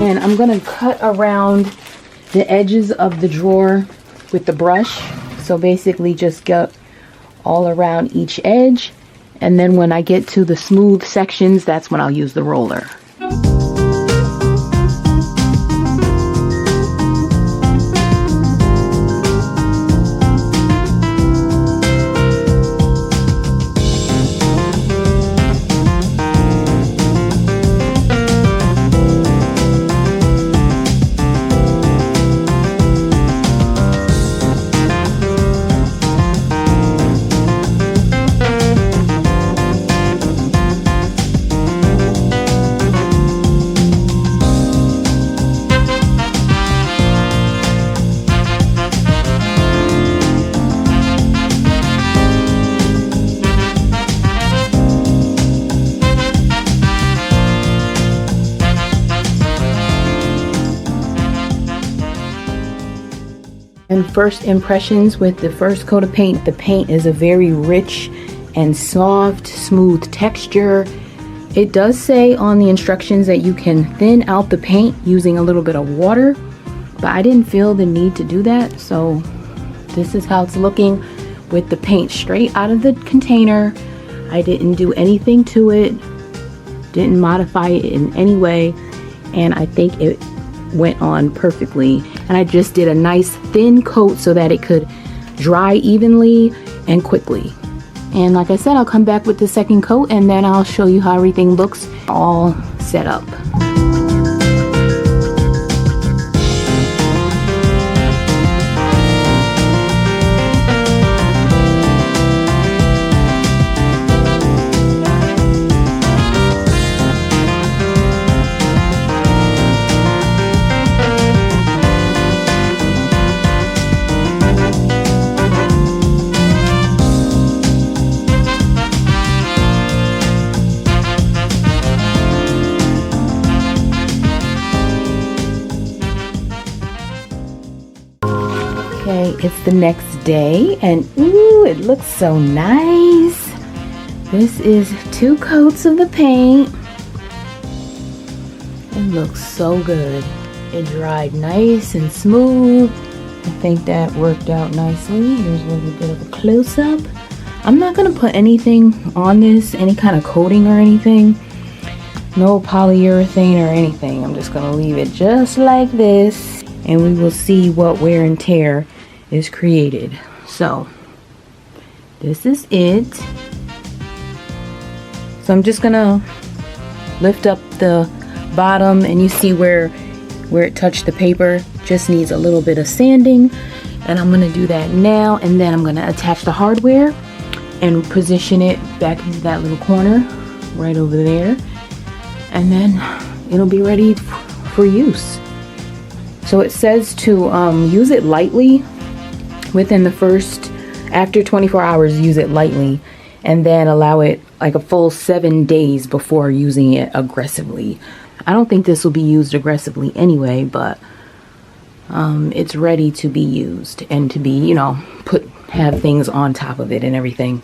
And I'm gonna cut around the edges of the drawer with the brush. So basically just go all around each edge. And then when I get to the smooth sections, that's when I'll use the roller. And first impressions with the first coat of paint, the paint is a very rich and soft, smooth texture. It does say on the instructions that you can thin out the paint using a little bit of water, but I didn't feel the need to do that. So this is how it's looking with the paint straight out of the container. I didn't do anything to it, didn't modify it in any way, and I think it went on perfectly. And I just did a nice thin coat so that it could dry evenly and quickly. And like I said, I'll come back with the second coat and then I'll show you how everything looks all set up. Okay, it's the next day and ooh, it looks so nice. This is 2 coats of the paint. It looks so good. It dried nice and smooth. I think that worked out nicely. Here's a little bit of a close-up. I'm not gonna put anything on this, any kind of coating or anything. No polyurethane or anything. I'm just gonna leave it just like this and we will see what wear and tear is created. So this is it. So I'm just gonna lift up the bottom and you see where it touched the paper. Just needs a little bit of sanding, and I'm gonna do that now, and then I'm gonna attach the hardware and position it back into that little corner right over there, and then it'll be ready for use. So it says to use it lightly within the first, after 24 hours, use it lightly, and then allow it like a full 7 days before using it aggressively. I don't think this will be used aggressively anyway, but it's ready to be used and to be, you know, have things on top of it and everything.